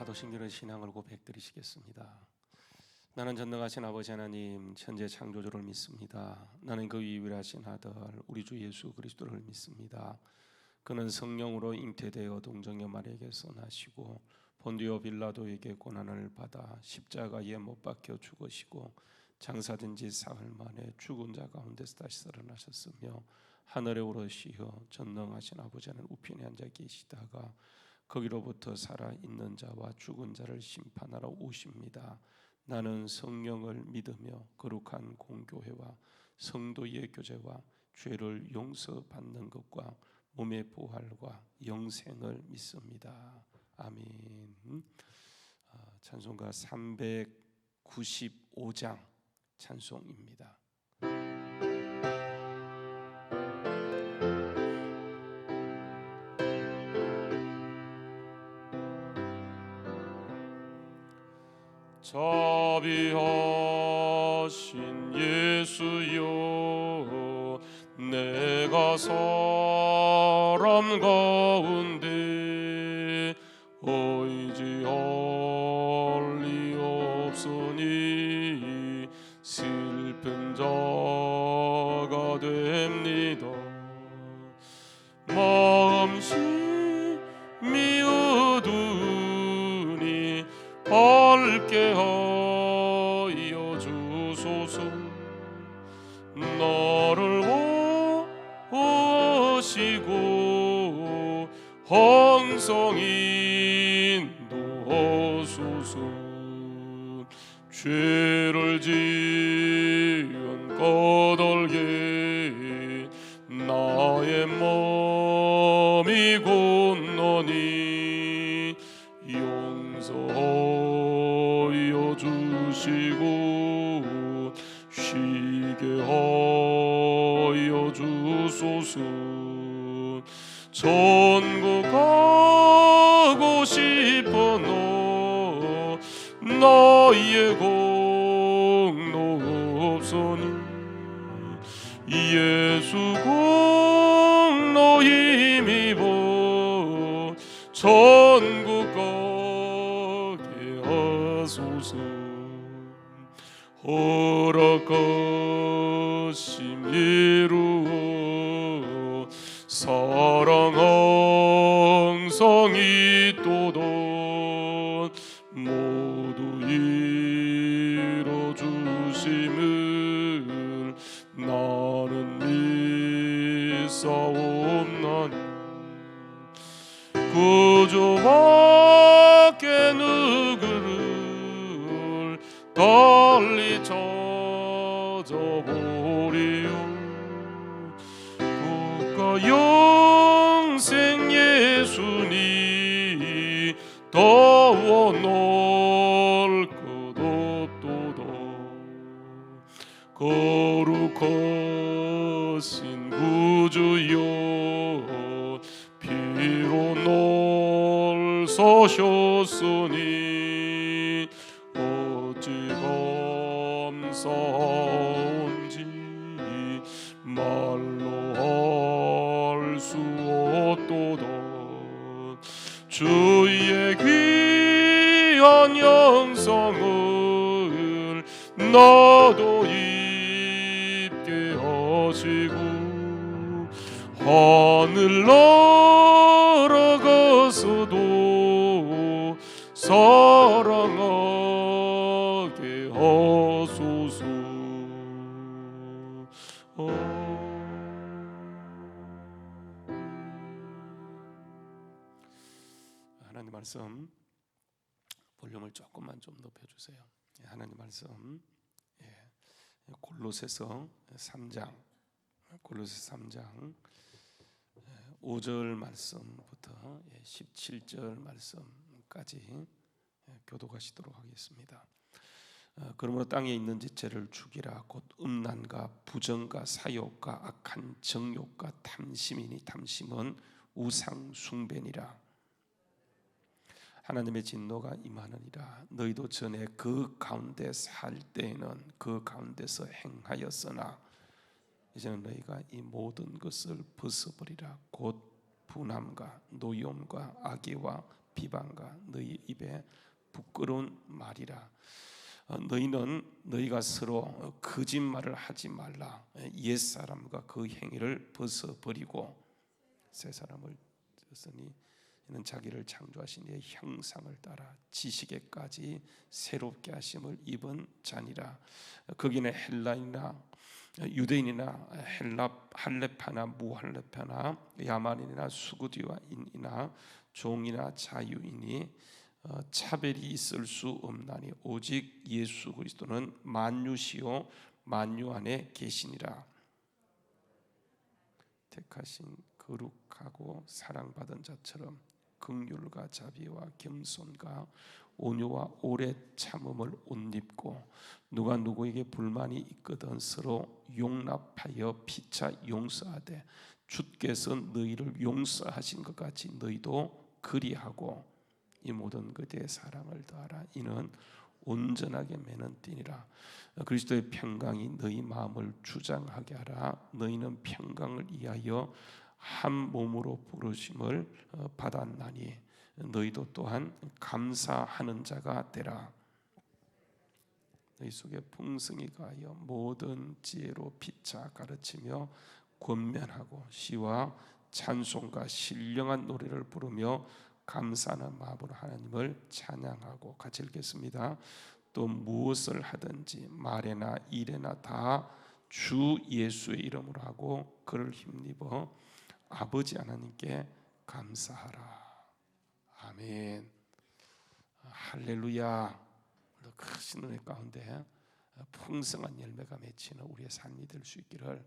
나도 신기한 신앙을 고백드리시겠습니다. 나는 전능하신 아버지 하나님 천재 창조주를 믿습니다. 나는 그 유일하신 아들 우리 주 예수 그리스도를 믿습니다. 그는 성령으로 잉태되어 동정녀 마리아에게서 나시고 본디오 빌라도에게 고난을 받아 십자가에 못 박혀 죽으시고 장사된 지 사흘 만에 죽은 자 가운데서 다시 살아나셨으며 하늘에 오르시어 전능하신 아버지 하나님 우편에 앉아 계시다가 거기로부터 살아있는 자와 죽은 자를 심판하러 오십니다. 나는 성령을 믿으며 거룩한 공교회와 성도의 교제와 죄를 용서받는 것과 몸의 부활과 영생을 믿습니다. 아멘. 찬송가 395장 찬송입니다. 자비하신 예수여, 내가 사람 가운데 의지할 리 없으니 슬픈 자가 됩니다. 마음심이 어두우니 밝게 하여 주소서. 나를 보호하시고 항상 인도하소서. 죄를 지은 까닭에 나의 마음이 굳노니 용서하여 주시고 쉬게 하여 주소서. 천국 가고 싶어 나의 공로 없으니 예수 공로 힘입어 천국 가게 하소서. 허락하심 이루어 사랑 항상 있도다. 모두 이뤄주심을 나는 믿사옵나니 구주밖에 누구를 달리 찾아보리요. 국가 영생 예수니 더워 놀 것 없도다. 거룩하신 구주여, 피로 널 사셨으니 어찌 감사한지 말로 할 수 없도다. 주의 귀한 영성을 나도 입게 하시고 하늘 날아가서도 사랑하게 하소서. 하나님 말씀 볼륨을 조금만 좀 높여주세요. 하나님 말씀 골로새서 3장 5절 말씀부터 17절 말씀까지 교독하시도록 하겠습니다. 그러므로 땅에 있는 지체를 죽이라. 곧 음란과 부정과 사욕과 악한 정욕과 탐심이니 탐심은 우상 숭배니라. 하나님의 진노가 임하느니라. 너희도 전에 그 가운데 살 때에는 그 가운데서 행하였으나 이제는 너희가 이 모든 것을 벗어버리라. 곧 분함과 노염과 악의와 비방과 너희 입에 부끄러운 말이라. 너희가 서로 거짓말을 하지 말라. 옛사람과 그 행위를 벗어버리고 새 사람을 졌으니 이는 자기를 창조하신 이의 형상을 따라 지식에까지 새롭게 하심을 입은 자니라. 거기는 헬라인이나 유대인이나 할렙파나 무할렙파나 야만인이나 수구디와인이나 종이나 자유인이 차별이 있을 수 없나니 오직 예수 그리스도는 만유시요 만유 안에 계시니라. 택하신 거룩하고 사랑받은 자처럼 긍휼과 자비와 겸손과 온유와 오래 참음을 옷 입고 누가 누구에게 불만이 있거든 서로 용납하여 피차 용서하되 주께서 너희를 용서하신 것 같이 너희도 그리하고 이 모든 그대의 사랑을 더하라. 이는 온전하게 매는 띠니라. 그리스도의 평강이 너희 마음을 주장하게 하라. 너희는 평강을 위하여 한 몸으로 부르심을 받았나니 너희도 또한 감사하는 자가 되라. 너희 속에 풍성히 가하여 모든 지혜로 피차 가르치며 권면하고 시와 찬송과 신령한 노래를 부르며 감사하는 마음으로 하나님을 찬양하고. 같이 읽겠습니다. 또 무엇을 하든지 말에나 일에나 다 주 예수의 이름으로 하고 그를 힘입어 아버지 하나님께 감사하라. 아멘. 할렐루야. 크신 은혜 가운데 풍성한 열매가 맺히는 우리의 삶이 될 수 있기를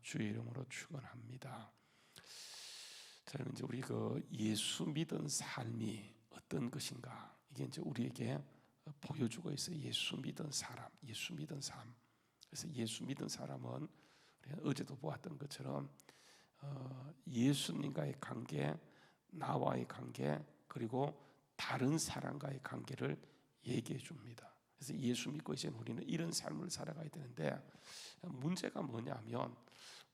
주의 이름으로 축원합니다. 자, 이제 우리 그 예수 믿은 삶이 어떤 것인가, 이게 이제 우리에게 보여주고 있어요. 예수 믿은 사람, 예수 믿은 삶. 그래서 예수 믿은 사람은 어제도 보았던 것처럼 예수님과의 관계, 나와의 관계, 그리고 다른 사람과의 관계를 얘기해 줍니다. 그래서 예수 믿고 이제 우리는 이런 삶을 살아가야 되는데, 문제가 뭐냐면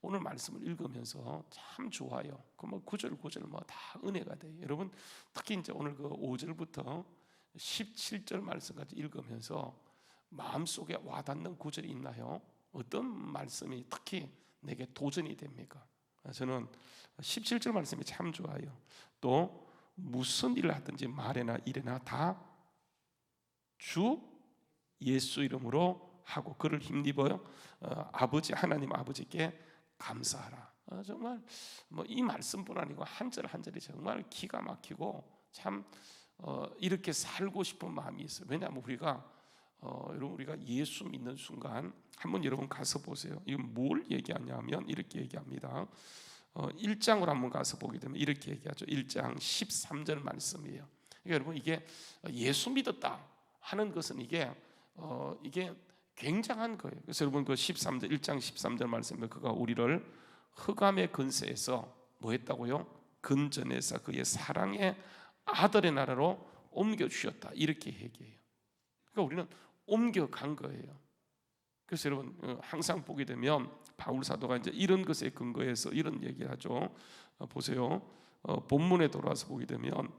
오늘 말씀을 읽으면서 참 좋아요. 그 뭐 구절 뭐 다 은혜가 돼요. 여러분 특히 이제 오늘 그 5절부터 17절 말씀까지 읽으면서 마음속에 와닿는 구절이 있나요? 어떤 말씀이 특히 내게 도전이 됩니까? 저는 17절 말씀이 참 좋아요. 또 무슨 일을 하든지 말에나 일에나 다 주 예수 이름으로 하고 그를 힘입어요. 아버지 하나님 아버지께 감사하라. 정말 뭐 이 말씀뿐 아니고 한 절 한 절이 정말 기가 막히고 참 이렇게 살고 싶은 마음이 있어요. 왜냐하면 여러분 우리가 예수 믿는 순간 한번 여러분 가서 보세요. 이건 뭘 얘기하냐면 이렇게 얘기합니다. 1장으로 한번 가서 보게 되면 이렇게 얘기하죠. 1장 13절 말씀이에요. 그러니까 여러분 이게 예수 믿었다 하는 것은 이게 굉장한 거예요. 그래서 여러분 그 13절 1장 13절 말씀에 그가 우리를 흑암의 근세에서 뭐 했다고요? 근전에서 그의 사랑의 아들의 나라로 옮겨 주셨다. 이렇게 얘기해요. 그러니까 우리는 옮겨간 거예요. 그래서 여러분 항상 보게 되면 바울 사도가 이제 이런 것에 근거해서 이런 얘기를 하죠. 보세요. 본문에 돌아와서 보게 되면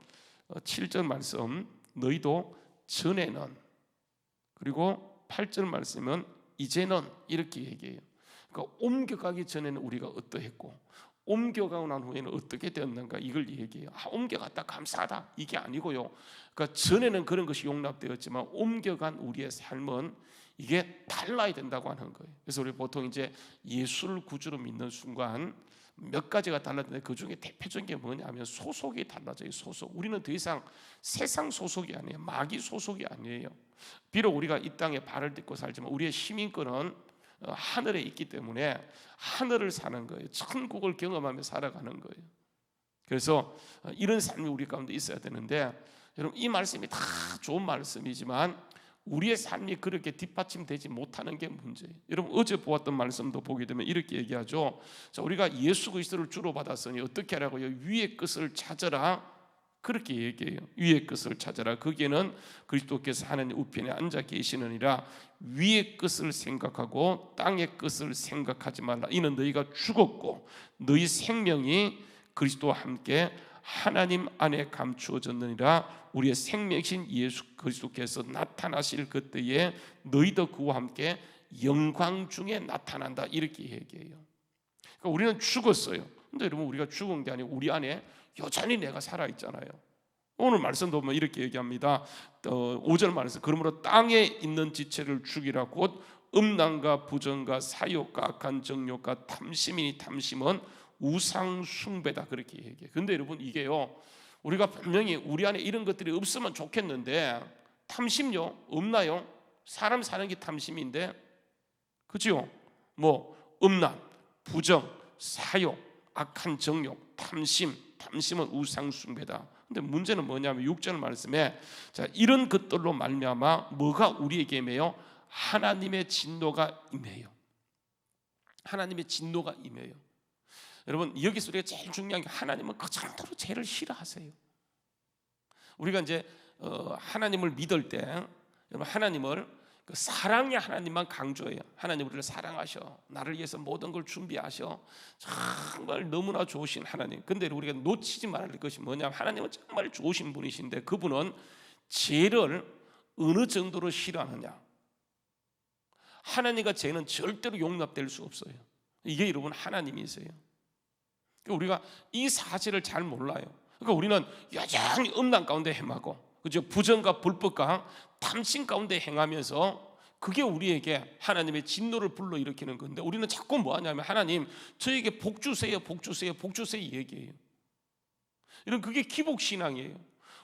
7절 말씀 너희도 전에는, 그리고 8절 말씀은 이제는 이렇게 얘기해요. 그러니까 옮겨가기 전에는 우리가 어떠했고 옮겨가고 난 후에는 어떻게 되었는가 이걸 얘기해요. 옮겨갔다 감사하다 이게 아니고요. 그러니까 전에는 그런 것이 용납되었지만 옮겨간 우리의 삶은 이게 달라야 된다고 하는 거예요. 그래서 우리 보통 이제 예수를 구주로 믿는 순간 몇 가지가 달라지는데 그 중에 대표적인 게 뭐냐면 소속이 달라져요. 소속. 우리는 더 이상 세상 소속이 아니에요. 마귀 소속이 아니에요. 비록 우리가 이 땅에 발을 딛고 살지만 우리의 시민권은 하늘에 있기 때문에 하늘을 사는 거예요. 천국을 경험하며 살아가는 거예요. 그래서 이런 삶이 우리 가운데 있어야 되는데, 여러분 이 말씀이 다 좋은 말씀이지만 우리의 삶이 그렇게 뒷받침되지 못하는 게 문제예요. 여러분 어제 보았던 말씀도 보게 되면 이렇게 얘기하죠. 자, 우리가 예수 그리스도를 주로 받았으니 어떻게 하라고요? 위의 것을 찾아라. 그렇게 얘기해요. 위의 것을 찾아라. 거기에는 그리스도께서 하나님 우편에 앉아 계시느니라. 위의 것을 생각하고 땅의 것을 생각하지 말라. 이는 너희가 죽었고 너희 생명이 그리스도와 함께 하나님 안에 감추어졌느니라. 우리의 생명이신 예수 그리스도께서 나타나실 그때에 너희도 그와 함께 영광 중에 나타난다, 이렇게 얘기해요. 그러니까 우리는 죽었어요. 근데 여러분, 우리가 죽은 게 아니고 우리 안에 여전히 내가 살아있잖아요. 오늘 말씀도 보면 이렇게 얘기합니다. 5절 말씀, 그러므로 땅에 있는 지체를 죽이라. 곧 음란과 부정과 사욕과 악한 정욕과 탐심이니 탐심은 우상 숭배다, 그렇게 얘기해요. 근데 여러분, 이게요, 우리가 분명히 우리 안에 이런 것들이 없으면 좋겠는데 탐심요 없나요? 사람 사는 게 탐심인데, 그죠? 뭐 음란, 부정, 사욕, 악한 정욕, 탐심은 우상 숭배다. 근데 문제는 뭐냐면 6절 말씀에, 자, 이런 것들로 말미암아 뭐가 우리에게 임해요? 하나님의 진노가 임해요. 하나님의 진노가 임해요. 여러분, 여기서 우리가 제일 중요한 게, 하나님은 그 정도로 죄를 싫어하세요. 우리가 이제 하나님을 믿을 때, 여러분, 하나님을 그 사랑의 하나님만 강조해요. 하나님 우리를 사랑하셔, 나를 위해서 모든 걸 준비하셔, 정말 너무나 좋으신 하나님. 근데 우리가 놓치지 말아야 할 것이 뭐냐면, 하나님은 정말 좋으신 분이신데 그분은 죄를 어느 정도로 싫어하느냐. 하나님과 죄는 절대로 용납될 수 없어요. 이게 여러분 하나님이세요. 우리가 이 사실을 잘 몰라요. 그러니까 우리는 여전히 음란 가운데 행하고, 그죠? 부정과 불법과 탐심 가운데 행하면서 그게 우리에게 하나님의 진노를 불러일으키는 건데, 우리는 자꾸 뭐 하냐면, 하나님 저에게 복 주세요, 복 주세요, 복 주세요 얘기해요. 이런, 그게 기복신앙이에요.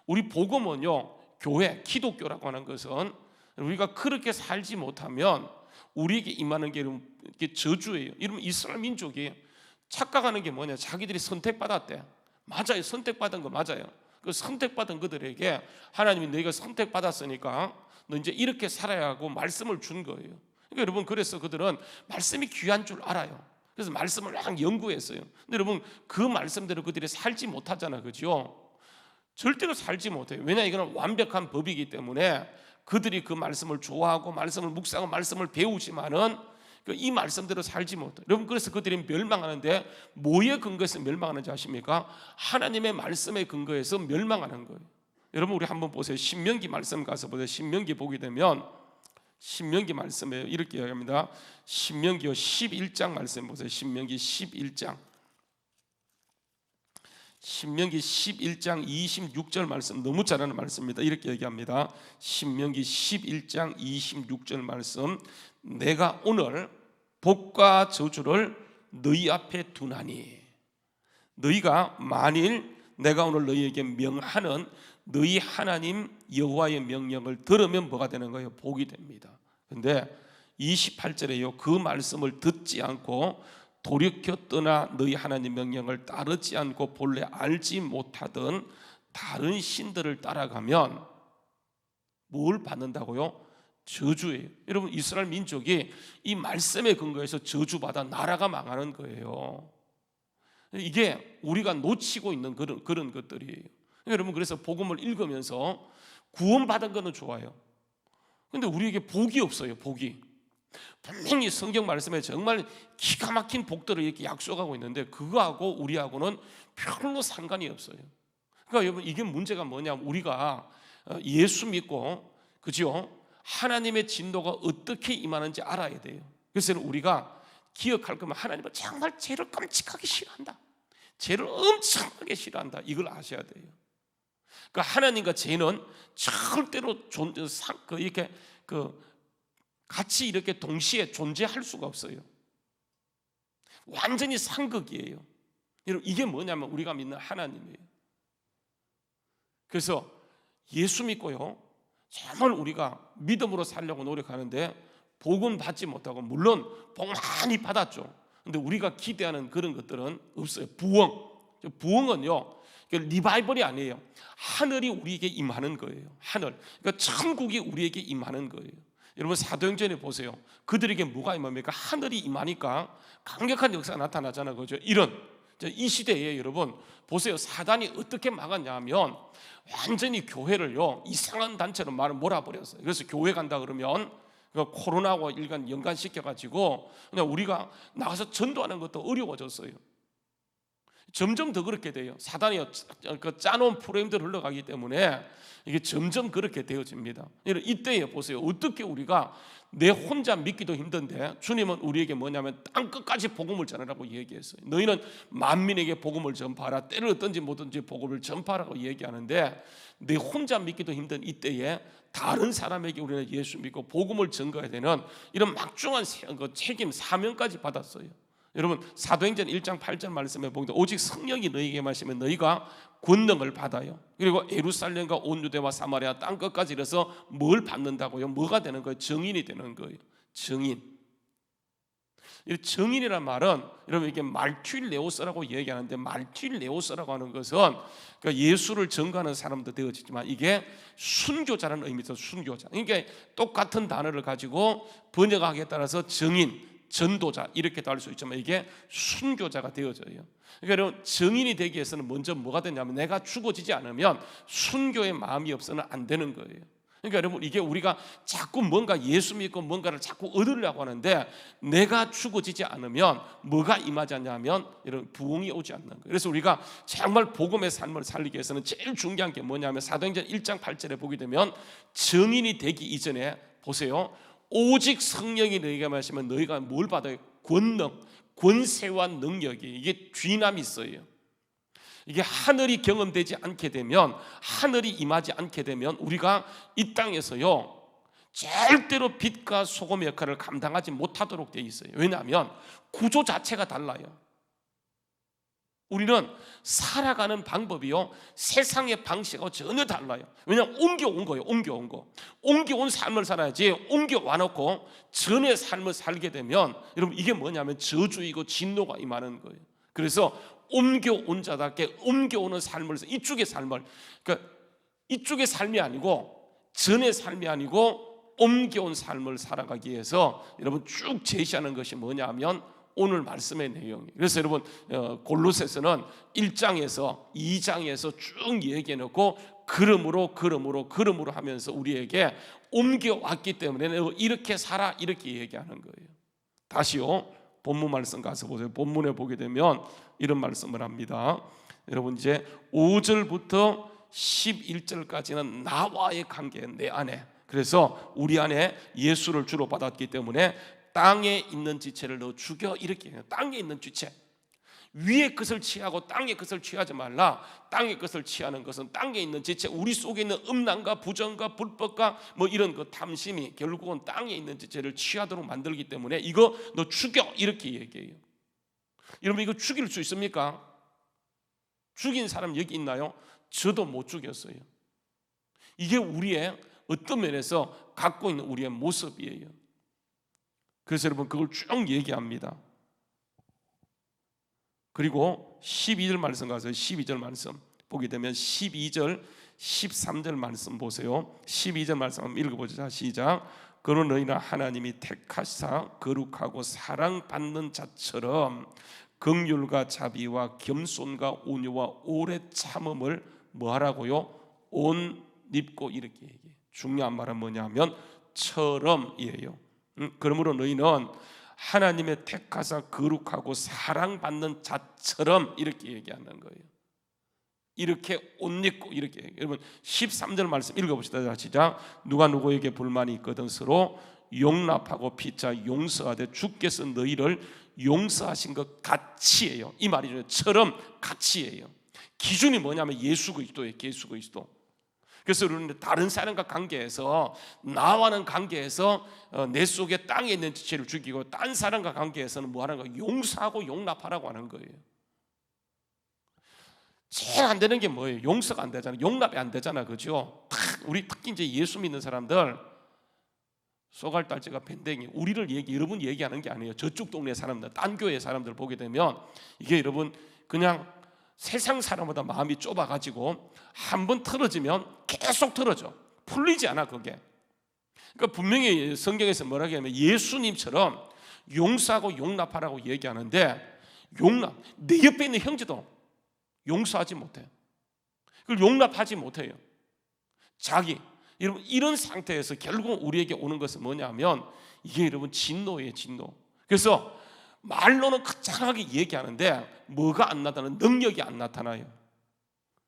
우리 복음은요, 교회, 기독교라고 하는 것은 우리가 그렇게 살지 못하면 우리에게 임하는 게 저주예요. 이러면 이스라엘 민족이 착각하는 게 뭐냐, 자기들이 선택받았대. 맞아요, 선택받은 거 맞아요. 그 선택받은 그들에게 하나님이 너희가 선택받았으니까 너 이제 이렇게 살아야 하고 말씀을 준 거예요. 그러니까 여러분, 그래서 그들은 말씀이 귀한 줄 알아요. 그래서 말씀을 막 연구했어요. 근데 여러분, 그 말씀대로 그들이 살지 못하잖아, 그죠? 절대로 살지 못해요. 왜냐, 이거는 완벽한 법이기 때문에 그들이 그 말씀을 좋아하고 말씀을 묵상하고 말씀을 배우지만은 이 말씀대로 살지 못해요. 여러분, 그래서 그들이 멸망하는데 뭐에 근거해서 멸망하는지 아십니까? 하나님의 말씀에 근거해서 멸망하는 거예요. 여러분, 우리 한번 보세요. 신명기 말씀 가서 보세요. 신명기 보게 되면, 신명기 말씀에 이렇게 이야기합니다. 신명기 11장 말씀 보세요. 신명기 11장 26절 말씀, 너무 잘하는 말씀입니다. 이렇게 얘기합니다. 신명기 11장 26절 말씀, 내가 오늘 복과 저주를 너희 앞에 두나니, 너희가 만일 내가 오늘 너희에게 명하는 너희 하나님 여호와의 명령을 들으면 뭐가 되는 거예요? 복이 됩니다. 근데 28절에요, 그 말씀을 듣지 않고 돌이켜 떠나 너희 하나님 명령을 따르지 않고 본래 알지 못하던 다른 신들을 따라가면 뭘 받는다고요? 저주예요. 여러분, 이스라엘 민족이 이 말씀에 근거해서 저주받아 나라가 망하는 거예요. 이게 우리가 놓치고 있는 그런 것들이에요. 여러분, 그래서 복음을 읽으면서 구원받은 거는 좋아요. 근데 우리에게 복이 없어요. 복이. 분명히 성경 말씀에 정말 기가 막힌 복들을 이렇게 약속하고 있는데 그거하고 우리하고는 별로 상관이 없어요. 그러니까 여러분, 이게 문제가 뭐냐면, 우리가 예수 믿고, 그죠? 하나님의 진노가 어떻게 임하는지 알아야 돼요. 그래서 우리가 기억할 거면, 하나님은 정말 죄를 끔찍하게 싫어한다, 죄를 엄청나게 싫어한다, 이걸 아셔야 돼요. 그러니까 하나님과 죄는 절대로 이렇게 같이 이렇게 동시에 존재할 수가 없어요. 완전히 상극이에요. 여러분, 이게 뭐냐면 우리가 믿는 하나님이에요. 그래서 예수 믿고요, 정말 우리가 믿음으로 살려고 노력하는데 복은 받지 못하고, 물론 복 많이 받았죠. 근데 우리가 기대하는 그런 것들은 없어요. 부흥은요, 리바이벌이 아니에요. 하늘이 우리에게 임하는 거예요. 하늘, 그러니까 천국이 우리에게 임하는 거예요. 여러분, 사도행전에 보세요. 그들에게 뭐가 임합니까? 하늘이 임하니까 강력한 역사가 나타나잖아요, 그죠? 이 시대에 여러분 보세요. 사단이 어떻게 막았냐면, 완전히 교회를요 이상한 단체로 말을 몰아버렸어요. 그래서 교회 간다 그러면 코로나와 연관시켜가지고 그냥 우리가 나가서 전도하는 것도 어려워졌어요. 점점 더 그렇게 돼요. 사단이 짜놓은 프로그램대로 흘러가기 때문에 이게 점점 그렇게 되어집니다. 이때에 보세요. 어떻게 우리가 내 혼자 믿기도 힘든데 주님은 우리에게 뭐냐면 땅끝까지 복음을 전하라고 얘기했어요. 너희는 만민에게 복음을 전파하라. 때를 얻든지 뭐든지 복음을 전파하라고 얘기하는데 내 혼자 믿기도 힘든 이때에 다른 사람에게 우리는 예수 믿고 복음을 전가해야 되는 이런 막중한 책임 사명까지 받았어요. 여러분 사도행전 1장 8절 말씀에 보면 오직 성령이 너희에게 마시면 너희가 권능을 받아요. 그리고 예루살렘과 온 유대와 사마리아 땅끝까지 이래서 뭘 받는다고요? 뭐가 되는 거예요? 증인이 되는 거예요. 증인. 이 증인이란 말은 여러분 이게 말투일레오스라고 얘기하는데 말투일레오스라고 하는 것은 그러니까 예수를 전가하는 사람도 되어지지만 이게 순교자라는 의미에서 순교자. 그러니까 똑같은 단어를 가지고 번역하기에 따라서 증인, 전도자 이렇게도 할 수 있지만 이게 순교자가 되어져요. 그러니까 여러분 증인이 되기 위해서는 먼저 뭐가 되냐면 내가 죽어지지 않으면 순교의 마음이 없어는 안 되는 거예요. 그러니까 여러분 이게 우리가 자꾸 뭔가 예수 믿고 뭔가를 자꾸 얻으려고 하는데 내가 죽어지지 않으면 뭐가 임하지 않냐면 이런 부흥이 오지 않는 거예요. 그래서 우리가 정말 복음의 삶을 살리기 위해서는 제일 중요한 게 뭐냐면 사도행전 1장 8절에 보게 되면 증인이 되기 이전에 보세요. 오직 성령이 너희에게 마시면 너희가 뭘 받아요? 권능, 권세와 능력이 이게 뒤남이 있어요. 이게 하늘이 경험되지 않게 되면 하늘이 임하지 않게 되면 우리가 이 땅에서요 절대로 빛과 소금의 역할을 감당하지 못하도록 되어 있어요. 왜냐하면 구조 자체가 달라요. 우리는 살아가는 방법이요 세상의 방식하고 전혀 달라요. 왜냐하면 옮겨온 거예요. 옮겨온 삶을 살아야지 옮겨와 놓고 전의 삶을 살게 되면 여러분 이게 뭐냐면 저주이고 진노가 임하는 거예요. 그래서 옮겨온 자답게 옮겨오는 삶을 이쪽의 삶을 그러니까 이쪽의 삶이 아니고 전의 삶이 아니고 옮겨온 삶을 살아가기 위해서 여러분 쭉 제시하는 것이 뭐냐면 오늘 말씀의 내용이에요. 그래서 여러분 골로새서는 1장에서 2장에서 쭉 얘기해 놓고 그러므로 하면서 우리에게 옮겨왔기 때문에 이렇게 살아 이렇게 얘기하는 거예요. 다시요 본문 말씀 가서 보세요. 본문에 보게 되면 이런 말씀을 합니다. 여러분 이제 5절부터 11절까지는 나와의 관계 내 안에 그래서 우리 안에 예수를 주로 받았기 때문에 땅에 있는 지체를 너 죽여 이렇게 해요. 땅에 있는 지체 위의 것을 취하고 땅의 것을 취하지 말라. 땅의 것을 취하는 것은 땅에 있는 지체 우리 속에 있는 음란과 부정과 불법과 뭐 이런 그 탐심이 결국은 땅에 있는 지체를 취하도록 만들기 때문에 이거 너 죽여 이렇게 얘기해요. 여러분 이거 죽일 수 있습니까? 죽인 사람 여기 있나요? 저도 못 죽였어요. 이게 우리의 어떤 면에서 갖고 있는 우리의 모습이에요. 그래서 여러분 그걸 쭉 얘기합니다. 그리고 12절 말씀 가서 12절 말씀 보게 되면 12절 13절 말씀 보세요. 12절 말씀 한번 읽어보자. 시작. 그러 너희는 하나님이 택하사 거룩하고 사랑받는 자처럼 긍휼과 자비와 겸손과 온유와 오래 참음을 뭐하라고요? 옷 입고 이렇게 얘기해요. 중요한 말은 뭐냐면 처럼이에요. 그러므로 너희는 하나님의 택하사 거룩하고 사랑받는 자처럼 이렇게 얘기하는 거예요. 이렇게 옷 입고 이렇게 얘기해요. 여러분 13절 말씀 읽어봅시다. 시작. 누가 누구에게 불만이 있거든 서로 용납하고 피차 용서하되 주께서 너희를 용서하신 것 같이예요. 이 말이죠. 처럼 같이예요. 기준이 뭐냐면 예수 그리스도예요. 예수 그리스도. 그래서 우리는 다른 사람과 관계에서 나와는 관계에서 내 속에 땅에 있는 지체를 죽이고 딴 사람과 관계에서는 뭐 하는 거예요? 용서하고 용납하라고 하는 거예요. 제일 안 되는 게 뭐예요? 용서가 안 되잖아요. 용납이 안 되잖아, 그죠? 우리 특히 이제 예수 믿는 사람들 쏘갈달지가 밴댕이 우리를 여러분 얘기하는 게 아니에요. 저쪽 동네 사람들, 딴 교회 사람들 보게 되면 이게 여러분 그냥 세상 사람보다 마음이 좁아가지고 한번 틀어지면 계속 틀어져. 풀리지 않아 그게. 그러니까 분명히 성경에서 뭐라고 하냐면 예수님처럼 용서하고 용납하라고 얘기하는데 용납, 내 옆에 있는 형제도 용서하지 못해요. 그걸 용납하지 못해요. 여러분 이런 상태에서 결국 우리에게 오는 것은 뭐냐면 이게 여러분 진노예요. 진노. 그래서 말로는 거창하게 얘기하는데 뭐가 안 나타나는, 능력이 안 나타나요.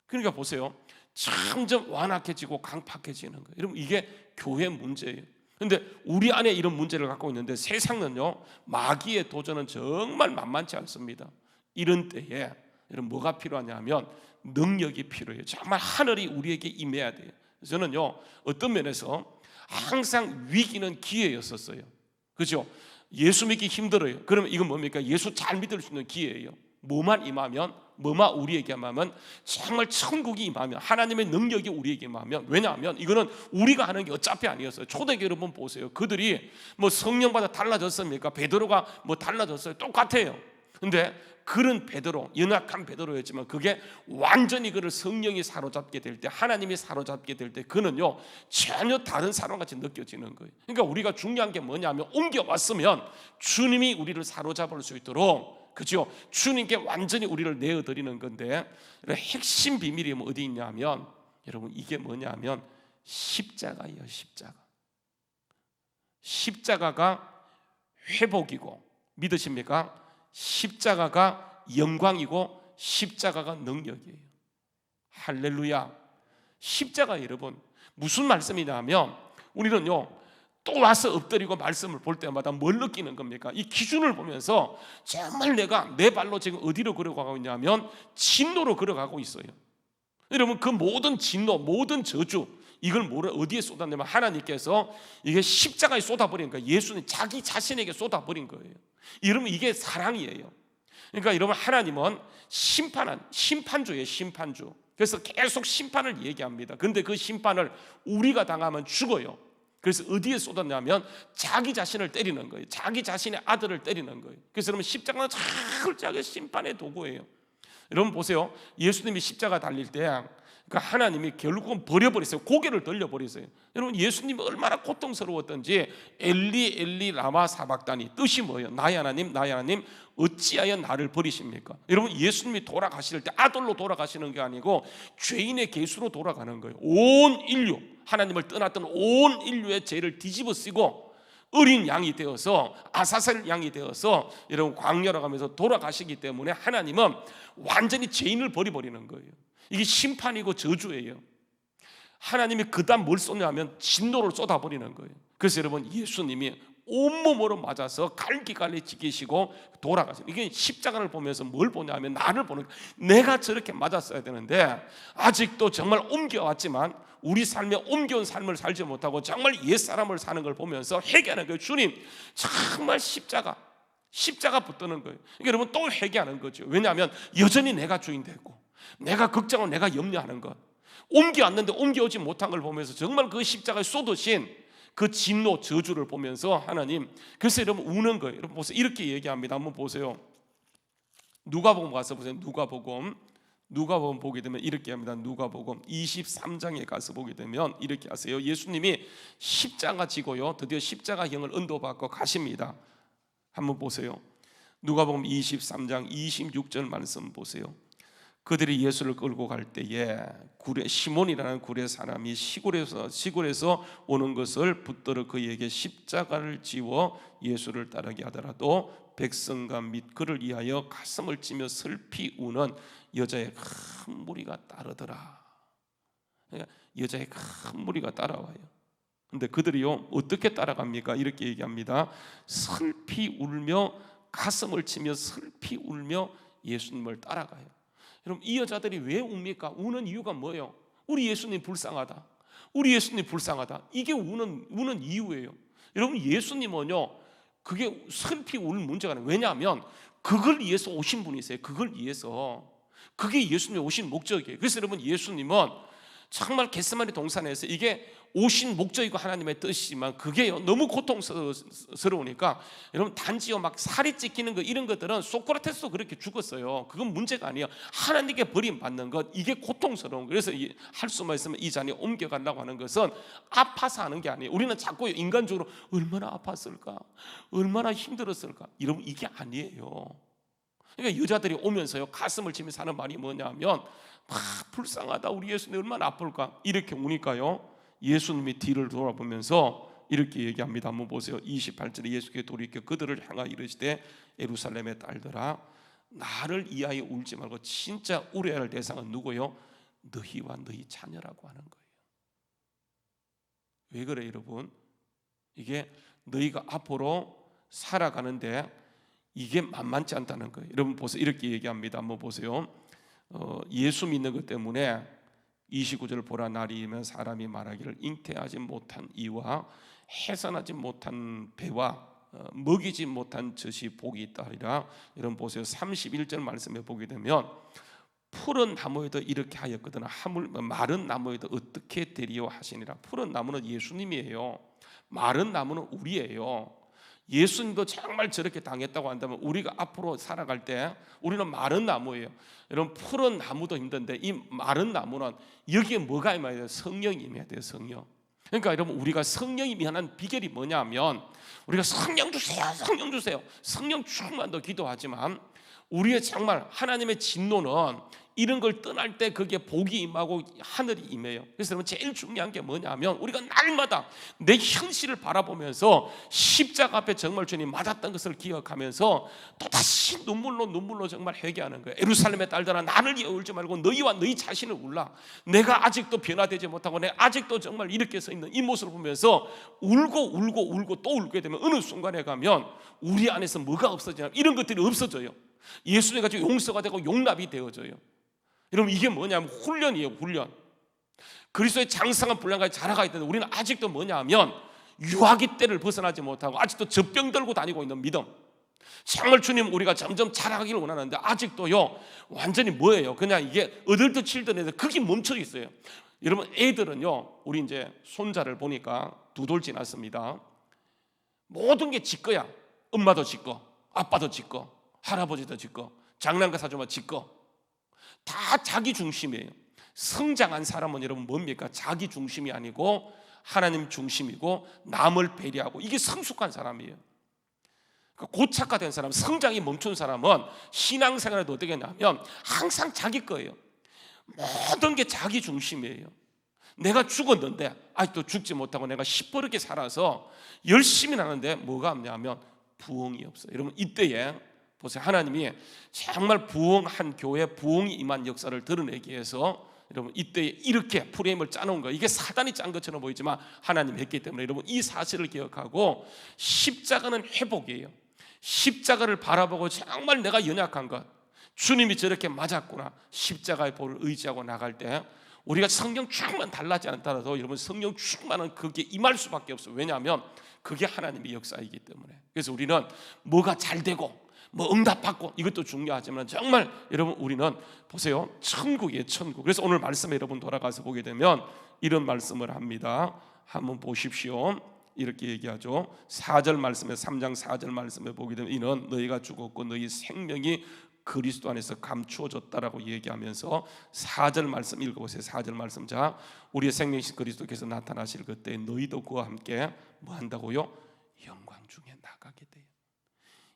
그러니까 보세요, 점점 완악해지고 강팍해지는 거예요. 여러분, 이게 교회 문제예요. 그런데 우리 안에 이런 문제를 갖고 있는데 세상은요, 마귀의 도전은 정말 만만치 않습니다. 이런 때에 여러분 뭐가 필요하냐면 능력이 필요해요. 정말 하늘이 우리에게 임해야 돼요. 저는요, 어떤 면에서 항상 위기는 기회였었어요. 그렇죠? 예수 믿기 힘들어요. 그러면 이건 뭡니까? 예수 잘 믿을 수 있는 기회예요. 뭐만 임하면, 뭐만 우리에게 임하면, 정말 천국이 임하면, 하나님의 능력이 우리에게 임하면. 왜냐하면 이거는 우리가 하는 게 어차피 아니었어요. 초대교회 여러분 보세요. 그들이 뭐 성령받아 달라졌습니까? 베드로가 뭐 달라졌어요? 똑같아요. 근데 그런 베드로, 연약한 베드로였지만 그게 완전히 그를 성령이 사로잡게 될 때, 하나님이 사로잡게 될 때 그는요 전혀 다른 사람같이 느껴지는 거예요. 그러니까 우리가 중요한 게 뭐냐면 옮겨왔으면 주님이 우리를 사로잡을 수 있도록, 그죠? 주님께 완전히 우리를 내어드리는 건데, 핵심 비밀이 어디 있냐면 여러분 이게 뭐냐면 십자가예요. 십자가가 회복이고, 믿으십니까? 십자가가 영광이고 십자가가 능력이에요. 할렐루야. 십자가 여러분 무슨 말씀이냐면, 우리는요 또 와서 엎드리고 말씀을 볼 때마다 뭘 느끼는 겁니까? 이 기준을 보면서 정말 내가 내 발로 지금 어디로 걸어가고 있냐면 진노로 걸어가고 있어요. 여러분, 그 모든 진노, 모든 저주, 이걸 어디에 쏟아내면 하나님께서 이게 십자가에 쏟아버린 거예요. 예수는 자기 자신에게 쏟아버린 거예요. 여러분, 이게 사랑이에요. 그러니까 여러분, 하나님은 심판주예요. 심판주. 그래서 계속 심판을 얘기합니다. 그런데 그 심판을 우리가 당하면 죽어요. 그래서 어디에 쏟았냐면 자기 자신을 때리는 거예요. 자기 자신의 아들을 때리는 거예요. 그래서 여러분, 십자가는 철저하게 심판의 도구예요. 여러분 보세요, 예수님이 십자가 달릴 때 그러니까 하나님이 결국은 버려버렸어요. 고개를 돌려버렸어요. 여러분, 예수님이 얼마나 고통스러웠던지, 엘리 엘리 라마 사박다니, 뜻이 뭐예요? 나의 하나님 나의 하나님 어찌하여 나를 버리십니까? 여러분, 예수님이 돌아가실 때 아들로 돌아가시는 게 아니고 죄인의 계수로 돌아가는 거예요. 온 인류, 하나님을 떠났던 온 인류의 죄를 뒤집어 쓰고 어린 양이 되어서, 아사셀 양이 되어서 여러분 광야로 가면서 돌아가시기 때문에 하나님은 완전히 죄인을 버려버리는 거예요. 이게 심판이고 저주예요. 하나님이 그다음 뭘 쏟냐면 진노를 쏟아버리는 거예요. 그래서 여러분, 예수님이 온몸으로 맞아서 갈기갈리 지키시고 돌아가시는, 이게 십자가를 보면서 뭘 보냐면 나를 보는 거예요. 내가 저렇게 맞았어야 되는데 아직도 정말 옮겨왔지만 우리 삶에 옮겨온 삶을 살지 못하고 정말 옛사람을 사는 걸 보면서 회개하는 거예요. 주님, 정말 십자가 붙드는 거예요. 그러니까 여러분, 또 회개하는 거죠. 왜냐하면 여전히 내가 주인 되고 내가 걱정하고 내가 염려하는 것, 옮겨왔는데 옮겨오지 못한 걸 보면서 정말 그 십자가에 쏟으신 그 진노 저주를 보면서 하나님, 그래서 여러분 우는 거예요. 여러분 보세요, 이렇게 얘기합니다. 한번 보세요. 누가복음 가서 보세요. 누가복음 보게 되면 이렇게 합니다. 누가복음 23장에 가서 보게 되면 이렇게 하세요. 예수님이 십자가 지고요 드디어 십자가형을 언도받고 가십니다. 한번 보세요. 누가복음 23장 26절 말씀 보세요. 그들이 예수를 끌고 갈 때에 시몬이라는 구레 사람이 시골에서 오는 것을 붙들어 그에게 십자가를 지워 예수를 따르게 하더라도 백성과 및 그를 위하여 가슴을 찌며 슬피 우는 여자의 큰 무리가 따르더라. 그러니까 여자의 큰 무리가 따라와요. 근데 그들이요 어떻게 따라갑니까? 이렇게 얘기합니다. 슬피 울며 가슴을 치며 슬피 울며 예수님을 따라가요. 여러분, 이 여자들이 왜 웁니까? 우는 이유가 뭐예요? 우리 예수님 불쌍하다. 우리 예수님 불쌍하다. 이게 우는 이유예요. 여러분, 예수님은요 그게 슬피 울 문제가 아니에요. 왜냐하면 그걸 위해서 오신 분이세요. 그걸 위해서. 그게 예수님이 오신 목적이에요. 그래서 여러분, 예수님은 정말 겟세마네 동산에서 이게 오신 목적이고 하나님의 뜻이지만 그게요 너무 고통스러우니까 여러분, 단지요 막 살이 찢기는 거 이런 것들은 소크라테스도 그렇게 죽었어요. 그건 문제가 아니에요. 하나님께 버림받는 것, 이게 고통스러운 거예요. 그래서 할 수만 있으면 이 자리에 옮겨가려고 하는 것은 아파서 하는 게 아니에요. 우리는 자꾸 인간적으로 얼마나 아팠을까, 얼마나 힘들었을까, 여러분 이게 아니에요. 그러니까 여자들이 오면서요 가슴을 치면서 하는 말이 뭐냐면 불쌍하다, 우리 예수님 얼마나 아플까, 이렇게 우니까요 예수님이 뒤를 돌아보면서 이렇게 얘기합니다. 한번 보세요. 28절에 예수께서 돌이켜 그들을 향하여 이르시되 예루살렘의 딸들아 나를 이하여 울지 말고 진짜 울어야 할 대상은 누구요? 너희와 너희 자녀라고 하는 거예요. 왜 그래요 여러분? 이게 너희가 앞으로 살아가는데 이게 만만치 않다는 거예요. 여러분 보세요. 이렇게 얘기합니다. 한번 보세요. 예수 믿는 것 때문에 29절을 보라 날이면 사람이 말하기를 잉태하지 못한 이와 해산하지 못한 배와 먹이지 못한 젖이 복이 있다 하리라. 여러분 보세요. 31절 말씀에 보게 되면 푸른 나무에도 이렇게 하였거든 하물 마른 나무에도 어떻게 되리요 하시니라. 푸른 나무는 예수님이에요. 마른 나무는 우리예요. 예수님도 정말 저렇게 당했다고 한다면 우리가 앞으로 살아갈 때 우리는 마른 나무예요. 여러분 푸른 나무도 힘든데 이 마른 나무는 여기에 뭐가 임해야 돼요? 성령이 임해야 돼요. 성령. 그러니까 여러분 우리가 성령이 임하는 비결이 뭐냐면 우리가 성령 주세요, 성령 주세요, 성령 충만도 기도하지만 우리의 정말 하나님의 진노는 이런 걸 떠날 때 그게 복이 임하고 하늘이 임해요. 그래서 여러분 제일 중요한 게 뭐냐면 우리가 날마다 내 현실을 바라보면서 십자가 앞에 정말 주님 맞았던 것을 기억하면서 또다시 눈물로 정말 회개하는 거예요. 예루살렘의 딸들아 나를 위해 울지 말고 너희와 너희 자신을 울라. 내가 아직도 변화되지 못하고 내가 아직도 정말 이렇게 서 있는 이 모습을 보면서 울고 또 울게 되면 어느 순간에 가면 우리 안에서 뭐가 없어지냐 이런 것들이 없어져요. 예수님 같이 용서가 되고 용납이 되어져요. 여러분 이게 뭐냐면 훈련이에요. 훈련. 그리스도의 장성한 분량까지 자라가 있는데 우리는 아직도 뭐냐면 유아기 때를 벗어나지 못하고 아직도 젖병 들고 다니고 있는 믿음. 정말 주님 우리가 점점 자라가기를 원하는데 아직도요 완전히 뭐예요? 그냥 이게 어덜트 칠드에서 그게 멈춰 있어요. 여러분 애들은요 우리 이제 손자를 보니까 2돌 지났습니다. 모든 게 지 거야. 엄마도 지 거, 아빠도 지 거, 할아버지도 지 거, 장난감 사주면 지 거. 다 자기 중심이에요. 성장한 사람은 여러분 뭡니까? 자기 중심이 아니고 하나님 중심이고 남을 배려하고 이게 성숙한 사람이에요. 고착화된 사람, 성장이 멈춘 사람은 신앙생활에도 어떻게 하냐면 항상 자기 거예요. 모든 게 자기 중심이에요. 내가 죽었는데 아직도 죽지 못하고 내가 시퍼렇게 살아서 열심히 하는데 뭐가 없냐면 부흥이 없어요. 여러분 이때에 보세요. 하나님이 정말 부흥한 교회 부흥이 임한 역사를 드러내기 위해서 여러분 이때 이렇게 프레임을 짜놓은 거예요. 이게 사단이 짠 것처럼 보이지만 하나님이 했기 때문에 여러분 이 사실을 기억하고 십자가는 회복이에요. 십자가를 바라보고 정말 내가 연약한 것 주님이 저렇게 맞았구나 십자가의 보를 의지하고 나갈 때 우리가 성령 충만 달라지 않더라도 여러분 성령 충만은 그게 임할 수밖에 없어요. 왜냐하면 그게 하나님의 역사이기 때문에. 그래서 우리는 뭐가 잘 되고 뭐 응답받고 이것도 중요하지만 정말 여러분 우리는 보세요 천국이에요. 천국. 그래서 오늘 말씀에 여러분 돌아가서 보게 되면 이런 말씀을 합니다. 한번 보십시오. 이렇게 얘기하죠. 4절 말씀에 3장 4절 말씀에 보게 되면 이는 너희가 죽었고 너희 생명이 그리스도 안에서 감추어졌다라고 얘기하면서 4절 말씀 읽어보세요. 4절 말씀 자 우리의 생명이신 그리스도께서 나타나실 그때 너희도 그와 함께 뭐 한다고요? 영광 중에 나가게 돼요.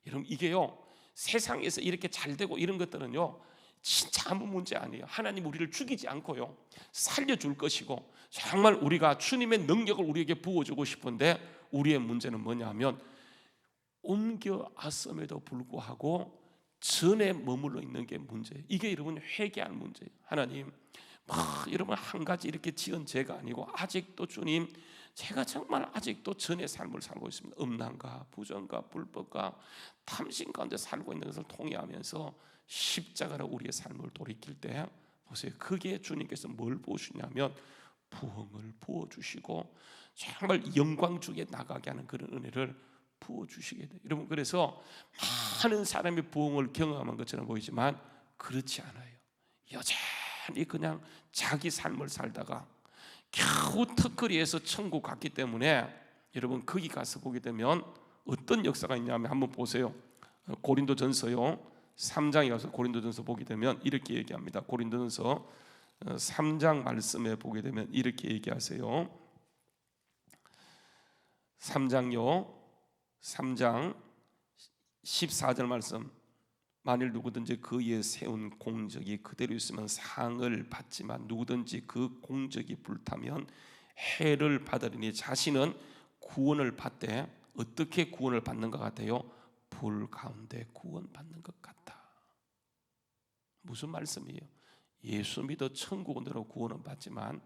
여러분 이게요 세상에서 이렇게 잘 되고 이런 것들은요 진짜 아무 문제 아니에요. 하나님 우리를 죽이지 않고요 살려줄 것이고 정말 우리가 주님의 능력을 우리에게 부어주고 싶은데 우리의 문제는 뭐냐면 옮겨 왔음에도 불구하고 전에 머물러 있는 게 문제예요. 이게 여러분 회개할 문제예요. 하나님 여러분 한 가지 이렇게 지은 죄가 아니고 아직도 주님 제가 정말 아직도 전의 삶을 살고 있습니다. 음란과 부정과 불법과 탐심 가운데 살고 있는 것을 통해하면서 십자가로 우리의 삶을 돌이킬 때 보세요. 그게 주님께서 뭘 부어주냐면 부흥을 부어주시고 정말 영광 중에 나가게 하는 그런 은혜를 부어주시게 돼요. 여러분 그래서 많은 사람이 부흥을 경험한 것처럼 보이지만 그렇지 않아요. 여전히 그냥 자기 삶을 살다가 겨우 턱걸이에서 천국 갔기 때문에 여러분 거기 가서 보게 되면 어떤 역사가 있냐면 한번 보세요. 고린도전서요 3장에 가서 고린도전서 보게 되면 이렇게 얘기합니다. 고린도전서 3장 말씀에 보게 되면 이렇게 얘기하세요. 3장 14절 말씀 만일 누구든지 그의 세운 공적이 그대로 있으면 상을 받지만 누구든지 그 공적이 불타면 해를 받으리니 자신은 구원을 받되 어떻게 구원을 받는 것 같아요? 불 가운데 구원받는 것 같다. 무슨 말씀이에요? 예수 믿어 천국으로 구원은 받지만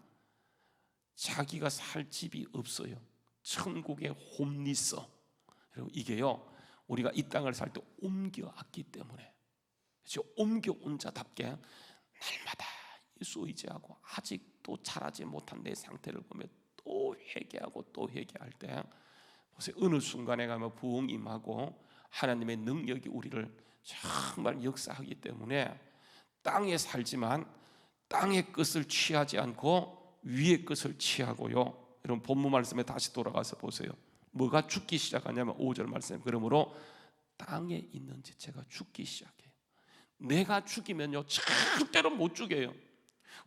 자기가 살 집이 없어요. 천국에 홈리스. 여러분 이게요, 우리가 이 땅을 살 때 옮겨왔기 때문에, 그렇죠? 옮겨온 자답게 날마다 예수 의지하고 아직도 자라지 못한 내 상태를 보면 또 회개하고 또 회개할 때 보세요. 어느 순간에 가면 부흥이 임하고 하나님의 능력이 우리를 정말 역사하기 때문에 땅에 살지만 땅의 것을 취하지 않고 위의 것을 취하고요. 여러분 본문 말씀에 다시 돌아가서 보세요. 뭐가 죽기 시작하냐면 5절 말씀. 그러므로 땅에 있는 지체가 죽기 시작해요. 내가 죽이면요 절대로 못 죽여요.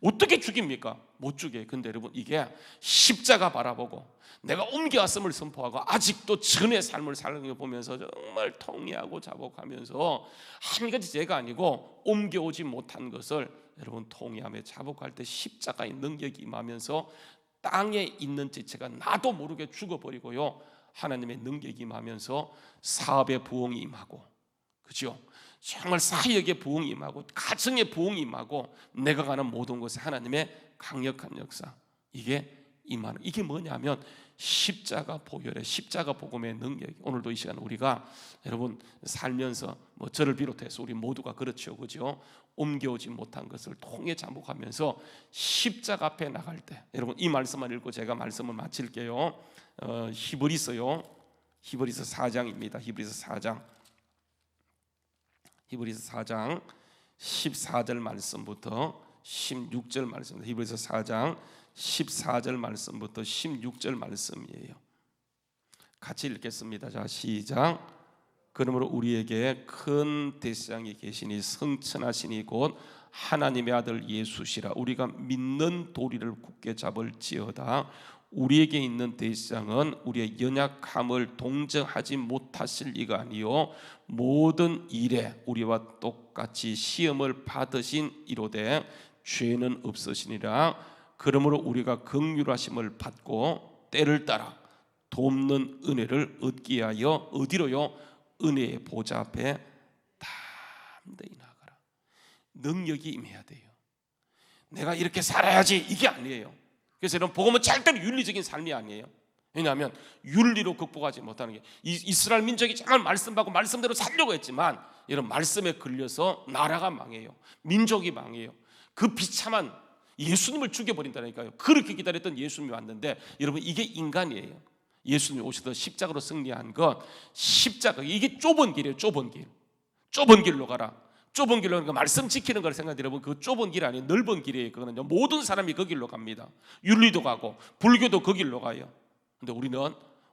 어떻게 죽입니까? 못 죽여요. 근데 여러분 이게 십자가 바라보고 내가 옮겨왔음을 선포하고 아직도 전의 삶을 사는 거 보면서 정말 통회하고 자복하면서 한 가지 죄가 아니고 옮겨오지 못한 것을 여러분 통회하며 자복할 때 십자가의 능력이 임하면서 땅에 있는 지체가 나도 모르게 죽어버리고요, 하나님의 능력이 임하면서 사업의 부흥이 임하고, 그죠? 정말 사역의 부흥이 임하고 가정의 부흥이 임하고 내가 가는 모든 곳에 하나님의 강력한 역사, 이게 임하는, 이게 뭐냐면 십자가 보혈의 십자가 복음의 능력. 오늘도 이 시간 우리가 여러분 살면서 뭐 저를 비롯해서 우리 모두가 그렇죠, 그죠? 옮겨오지 못한 것을 통해 잠복하면서 십자가 앞에 나갈 때, 여러분 이 말씀만 읽고 제가 말씀을 마칠게요. 히브리서요, 히브리서 4장입니다. 히브리서 4장 14절 말씀부터 16절 말씀입니다. 히브리서 4장 14절 말씀부터 16절 말씀이에요. 같이 읽겠습니다. 자, 시작. 그러므로 우리에게 큰 대장이 계시니 성천하시니 곧 하나님의 아들 예수시라. 우리가 믿는 도리를 굳게 잡을지어다. 우리에게 있는 대장은 우리의 연약함을 동정하지 못하실 이가 아니요 모든 일에 우리와 똑같이 시험을 받으신 이로되 죄는 없으시니라. 그러므로 우리가 긍휼하심을 받고 때를 따라 돕는 은혜를 얻기 위하여 어디로요? 은혜의 보좌 앞에 담대히 나가라. 능력이 임해야 돼요. 내가 이렇게 살아야지 이게 아니에요. 그래서 여러분 복음은 절대로 윤리적인 삶이 아니에요. 왜냐하면 윤리로 극복하지 못하는 게, 이스라엘 민족이 정말 말씀받고 말씀대로 살려고 했지만 이런 말씀에 걸려서 나라가 망해요. 민족이 망해요. 그 비참한 예수님을 죽여버린다니까요. 그렇게 기다렸던 예수님이 왔는데 여러분 이게 인간이에요. 예수님이 오셔서 십자가로 승리한 것, 십자가, 이게 좁은 길이에요. 좁은 길. 좁은 길로 가라. 좁은 길로 가는 거, 말씀 지키는 걸 생각해 여러분, 그 좁은 길 아니에요. 넓은 길이에요. 그거는요 모든 사람이 그 길로 갑니다. 윤리도 가고 불교도 그 길로 가요. 근데 우리는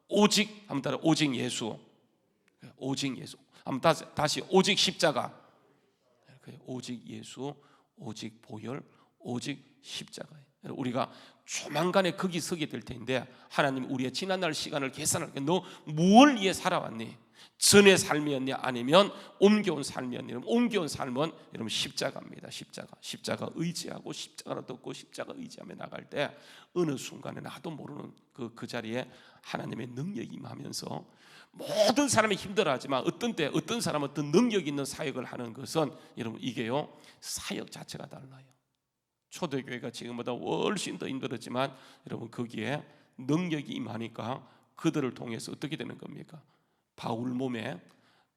오직, 한번 따라, 오직 예수. 오직 예수. 한번 다시 오직 십자가. 오직 예수, 오직 보혈, 오직 십자가예요. 우리가 조만간에 거기 서게 될 텐데 하나님 우리의 지난날 시간을 계산할 때 너 뭘 위해 살아왔니? 전의 삶이었냐 아니면 옮겨온 삶이었냐? 옮겨온 삶은 여러분 십자가입니다. 십자가 의지하고 십자가로 듣고 십자가 의지하며 나갈 때 어느 순간에 나도 모르는 그 자리에 하나님의 능력이 임하면서 모든 사람이 힘들어하지만 어떤 때 어떤 사람은 어떤 능력 있는 사역을 하는 것은 여러분 이게요 사역 자체가 달라요. 초대교회가 지금보다 훨씬 더 힘들었지만 여러분 거기에 능력이 임하니까 그들을 통해서 어떻게 되는 겁니까? 바울 몸에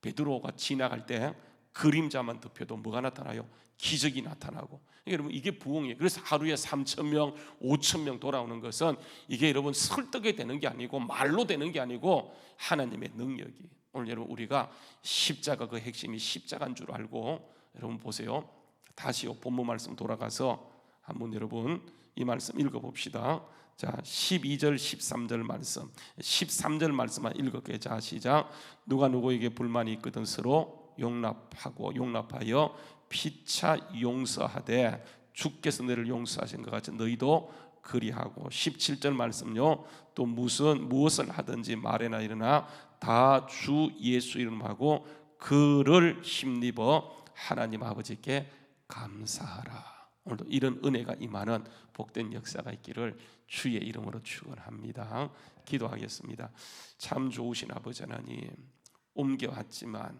베드로가 지나갈 때 그림자만 덮여도 뭐가 나타나요? 기적이 나타나고. 여러분 이게 부흥이에요. 그래서 하루에 3,000명, 5,000명 돌아오는 것은 이게 여러분 설득이 되는 게 아니고 말로 되는 게 아니고 하나님의 능력이. 오늘 여러분 우리가 십자가, 그 핵심이 십자가인 줄 알고, 여러분 보세요. 다시요 본문 말씀 돌아가서 한번 여러분 이 말씀 읽어봅시다. 자, 12절 13절 말씀, 13절 말씀만 읽을게요. 자, 시작. 누가 누구에게 불만이 있거든 서로 용납하여 피차 용서하되 주께서 너를 용서하신 것 같이 너희도 그리하고. 17절 말씀요. 또 무엇을 하든지 말에나 일어나 다 주 예수 이름하고 그를 힘입어 하나님 아버지께 감사하라. 오늘도 이런 은혜가 임하는 복된 역사가 있기를 주의 이름으로 축원합니다. 기도하겠습니다. 참 좋으신 아버지 하나님, 옮겨왔지만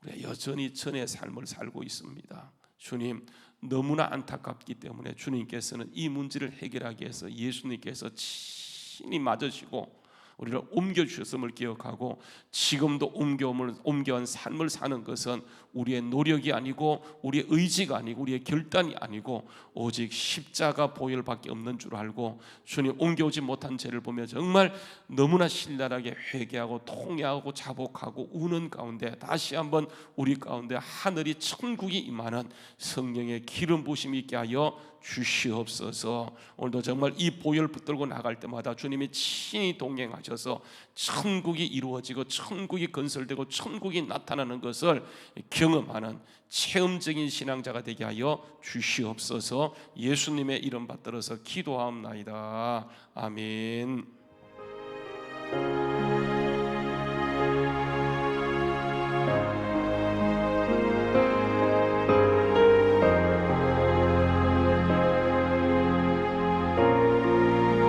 우리가 여전히 전의 삶을 살고 있습니다. 주님, 너무나 안타깝기 때문에 주님께서는 이 문제를 해결하기 위해서 예수님께서 친히 맞으시고 우리를 옮겨주셨음을 기억하고, 지금도 옮겨온 삶을 사는 것은 우리의 노력이 아니고 우리의 의지가 아니고 우리의 결단이 아니고 오직 십자가 보혈밖에 없는 줄 알고, 주님 옮겨오지 못한 죄를 보며 정말 너무나 신랄하게 회개하고 통회하고 자복하고 우는 가운데 다시 한번 우리 가운데 하늘이 천국이 임하는 성령의 기름 부심이 있게 하여 주시옵소서. 오늘도 정말 이 보혈 붙들고 나갈 때마다 주님이 친히 동행하셔서 천국이 이루어지고 천국이 건설되고 천국이 나타나는 것을 경험하는 체험적인 신앙자가 되게 하여 주시옵소서. 예수님의 이름 받들어서 기도하옵나이다. 아멘.